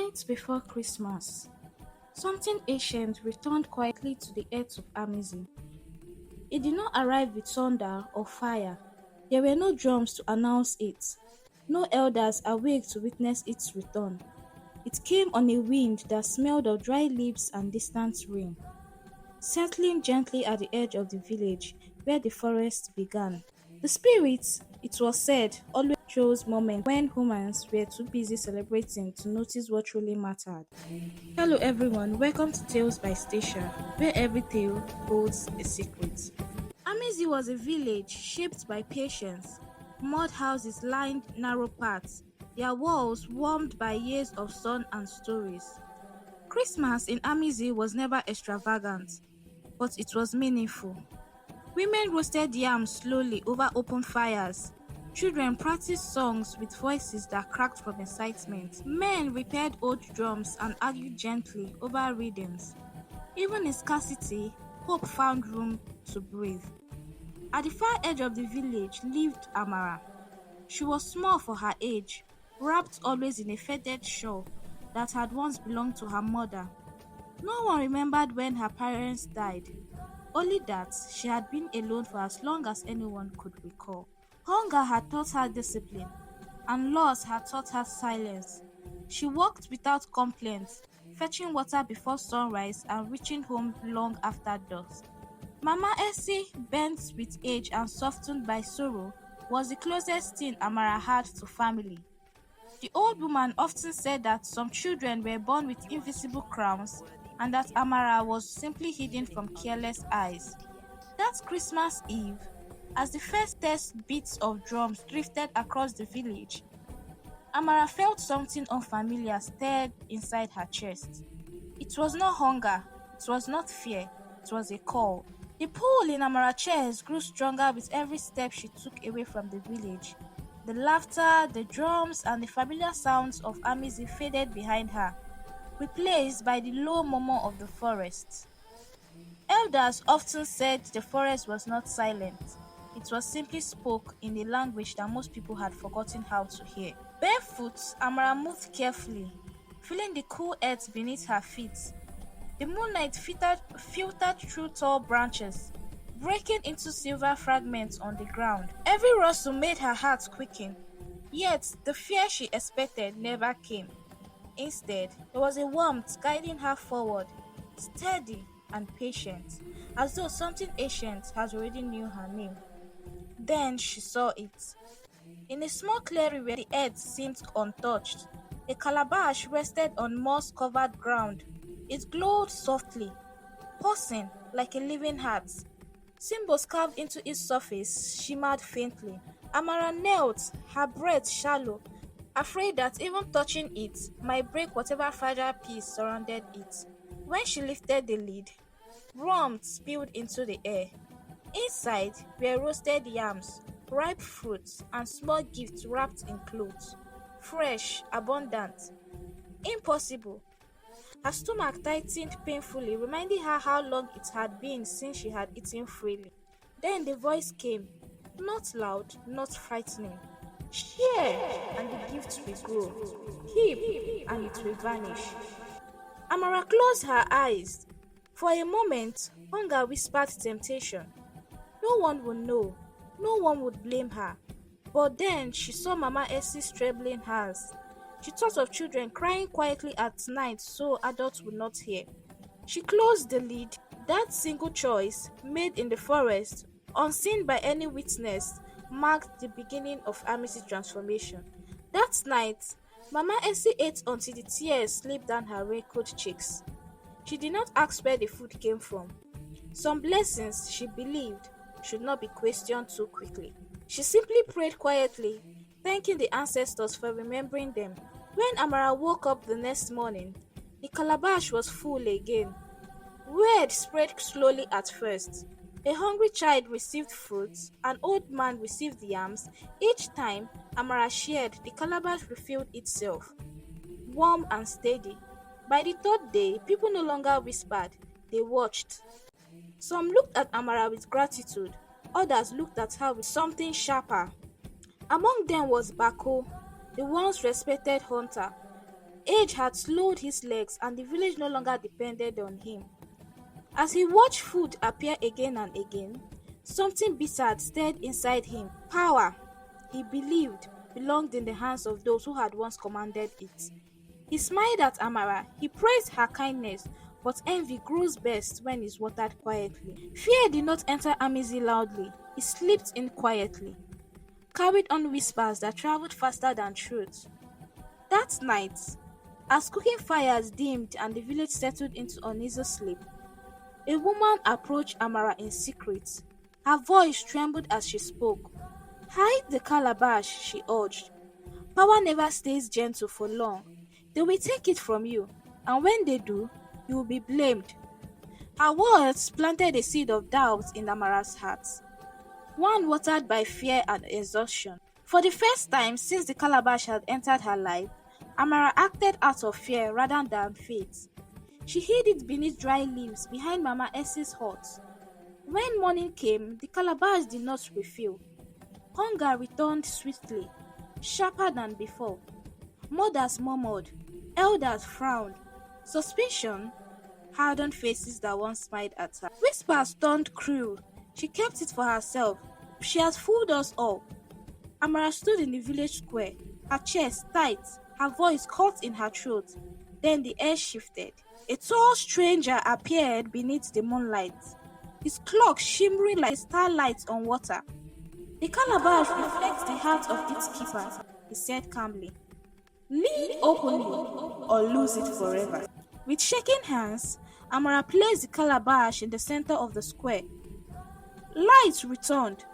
Night before Christmas, something ancient returned quietly to the earth of Amizi. It did not arrive with thunder or fire. There were no drums to announce it, no elders awake to witness its return. It came on a wind that smelled of dry leaves and distant rain, settling gently at the edge of the village where the forest began. The spirits, it was said, always chose moments when humans were too busy celebrating to notice what truly mattered. Hello everyone, welcome to Tales by Stacia, where every tale holds a secret. Amizi was a village shaped by patience, mud houses lined narrow paths, their walls warmed by years of sun and stories. Christmas in Amizi was never extravagant, but it was meaningful. Women roasted yams slowly over open fires. Children practiced songs with voices that cracked from excitement. Men repaired old drums and argued gently over rhythms. Even in scarcity, hope found room to breathe. At the far edge of the village lived Amara. She was small for her age, wrapped always in a faded shawl that had once belonged to her mother. No one remembered when her parents died, only that she had been alone for as long as anyone could recall. Hunger had taught her discipline, and loss had taught her silence. She walked without complaints, fetching water before sunrise and reaching home long after dusk. Mama Essie, bent with age and softened by sorrow, was the closest thing Amara had to family. The old woman often said that some children were born with invisible crowns and that Amara was simply hidden from careless eyes. That Christmas Eve, as the first test beats of drums drifted across the village, Amara felt something unfamiliar stirred inside her chest. It was not hunger, it was not fear, it was a call. The pull in Amara's chest grew stronger with every step she took away from the village. The laughter, the drums, and the familiar sounds of Amizi faded behind her, replaced by the low murmur of the forest. Elders often said the forest was not silent. It was simply spoke in a language that most people had forgotten how to hear. Barefoot, Amara moved carefully, feeling the cool earth beneath her feet. The moonlight filtered through tall branches, breaking into silver fragments on the ground. Every rustle made her heart quicken, yet the fear she expected never came. Instead, there was a warmth guiding her forward, steady and patient, as though something ancient has already knew her name. Then she saw it. In a small clearing where the earth seemed untouched, a calabash rested on moss-covered ground. It glowed softly, pulsing like a living heart. Symbols carved into its surface shimmered faintly. Amara knelt, her breath shallow, afraid that even touching it might break whatever fragile peace surrounded it. When she lifted the lid, warmth spilled into the air. Inside were roasted yams, ripe fruits, and small gifts wrapped in clothes. Fresh, abundant. Impossible. Her stomach tightened painfully, reminding her how long it had been since she had eaten freely. Then the voice came, not loud, not frightening. Share, and the gifts will grow. Keep, and it will vanish. Amara closed her eyes. For a moment, hunger whispered temptation. No one would know, no one would blame her. But then she saw Mama Essie's trembling hands. She thought of children crying quietly at night so adults would not hear. She closed the lid. That single choice, made in the forest, unseen by any witness, marked the beginning of Amity's transformation. That night, Mama Essie ate until the tears slipped down her wrinkled cheeks. She did not ask where the food came from. Some blessings, she believed, should not be questioned too quickly. She simply prayed quietly, thanking the ancestors for remembering them. When Amara woke up the next morning, the calabash was full again. Word spread slowly at first. A hungry child received fruits, an old man received yams. Each time Amara shared, the calabash refilled itself, warm and steady. By the third day, people no longer whispered, they watched. Some looked at Amara with gratitude, others looked at her with something sharper. Among them was Bako, the once respected hunter. Age had slowed his legs and the village no longer depended on him. As he watched food appear again and again, something bitter stirred inside him. Power, he believed, belonged in the hands of those who had once commanded it. He smiled at Amara. He praised her kindness, but envy grows best when it's watered quietly. Fear did not enter Amizi loudly. It slipped in quietly, carried on whispers that traveled faster than truth. That night, as cooking fires dimmed and the village settled into uneasy sleep, a woman approached Amara in secret. Her voice trembled as she spoke. "Hide the calabash," she urged. "Power never stays gentle for long. They will take it from you, and when they do, you will be blamed." Her words planted a seed of doubt in Amara's heart, one watered by fear and exhaustion. For the first time since the calabash had entered her life, Amara acted out of fear rather than faith. She hid it beneath dry leaves behind Mama Essie's hut. When morning came, the calabash did not refill. Hunger returned swiftly, sharper than before. Mothers murmured, elders frowned. Suspicion hardened faces that once smiled at her. Whispers turned cruel. She kept it for herself. "She has fooled us all." Amara stood in the village square, her chest tight, her voice caught in her throat. Then the air shifted. A tall stranger appeared beneath the moonlight, his cloak shimmering like starlight on water. "The calabash reflects the heart of its keeper," he said calmly. "Lead openly or lose it forever." With shaking hands, Amara placed the calabash in the center of the square. Light returned.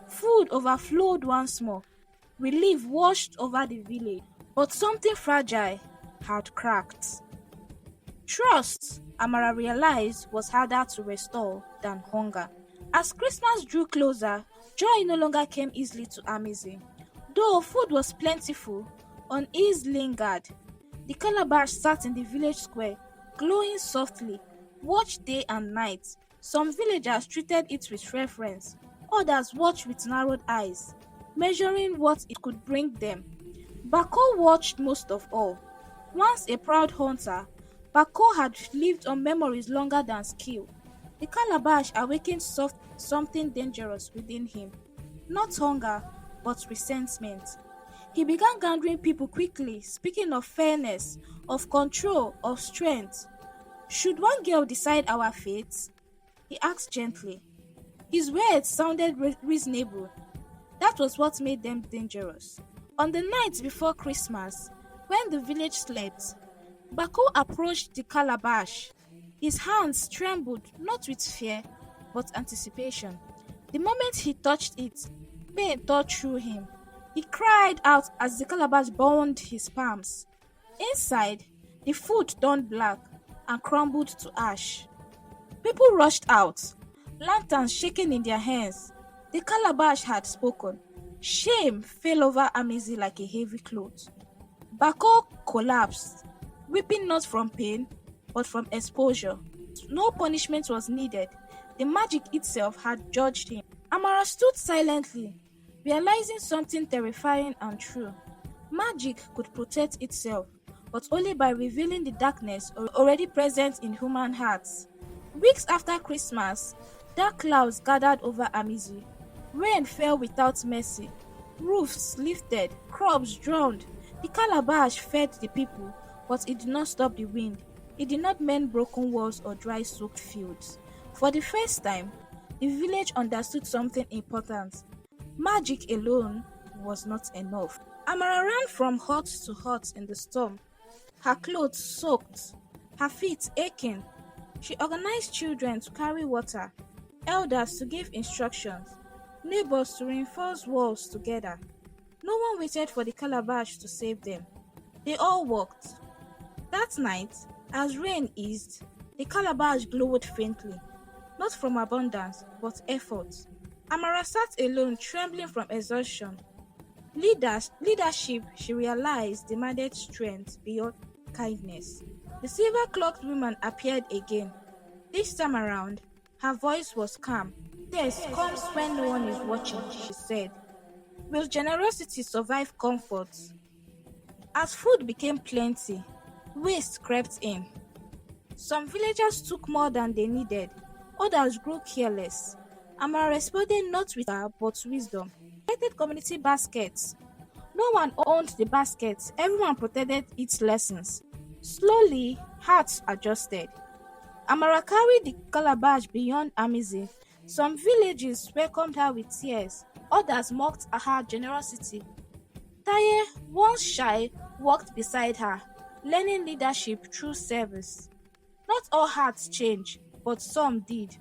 Food overflowed once more. Relief washed over the village. But something fragile had cracked. Trust, Amara realized, was harder to restore than hunger. As Christmas drew closer, joy no longer came easily to Amizi. Though food was plentiful, unease lingered. The calabash sat in the village square, glowing softly, watched day and night. Some villagers treated it with reverence, others watched with narrowed eyes, measuring what it could bring them. Bako watched most of all. Once a proud hunter, Bako had lived on memories longer than skill. The calabash awakened something dangerous within him. Not hunger, but resentment. He began gathering people quickly, speaking of fairness, of control, of strength. "Should one girl decide our fate?" he asked gently. His words sounded reasonable. That was what made them dangerous. On the night before Christmas, when the village slept, Bako approached the calabash. His hands trembled not with fear, but anticipation. The moment he touched it, pain tore through him. He cried out as the calabash burned his palms. Inside, the food turned black and crumbled to ash. People rushed out, lanterns shaking in their hands. The calabash had spoken. Shame fell over Amizi like a heavy cloth. Bako collapsed, weeping not from pain, but from exposure. No punishment was needed. The magic itself had judged him. Amara stood silently, realizing something terrifying and true. Magic could protect itself, but only by revealing the darkness already present in human hearts. Weeks after Christmas, dark clouds gathered over Amizi. Rain fell without mercy. Roofs lifted, crops drowned. The calabash fed the people, but it did not stop the wind. It did not mend broken walls or dry soaked fields. For the first time, the village understood something important. Magic alone was not enough. Amara ran from hut to hut in the storm, her clothes soaked, her feet aching. She organized children to carry water, elders to give instructions, neighbors to reinforce walls together. No one waited for the calabash to save them. They all walked. That night, as rain eased, the calabash glowed faintly, not from abundance, but effort. Amara sat alone, trembling from exhaustion. Leadership, she realized, demanded strength beyond kindness. The silver-cloaked woman appeared again. This time around, her voice was calm. "Test comes when no one is watching," she said. "Will generosity survive comfort?" As food became plenty, Waste crept in. Some villagers took more than they needed, others grew careless. Amara responded not with her but wisdom. Created community baskets. No one owned the baskets, everyone protected its lessons. Slowly, hearts adjusted. Amara carried the calabash beyond Amizi. Some villages welcomed her with tears, others mocked her generosity. Taye, once shy, walked beside her, learning leadership through service. Not all hearts change, but some did.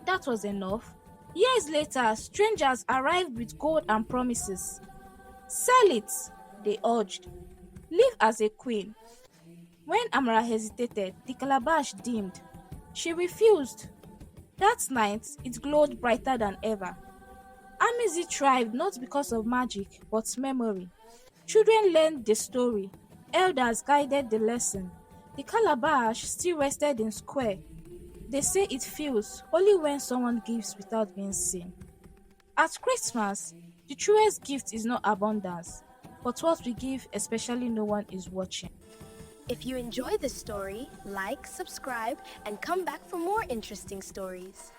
That was enough. Years later, strangers arrived with gold and promises. Sell it, they urged. Live as a queen. When Amara hesitated, the calabash dimmed. She refused. That night, it glowed brighter than ever. Amizi thrived not because of magic, but memory. Children learned the story. Elders guided the lesson. The calabash still rested in square. They say it feels only when someone gives without being seen. At Christmas, the truest gift is not abundance, but what we give especially no one is watching. If you enjoy this story, like, subscribe, and come back for more interesting stories.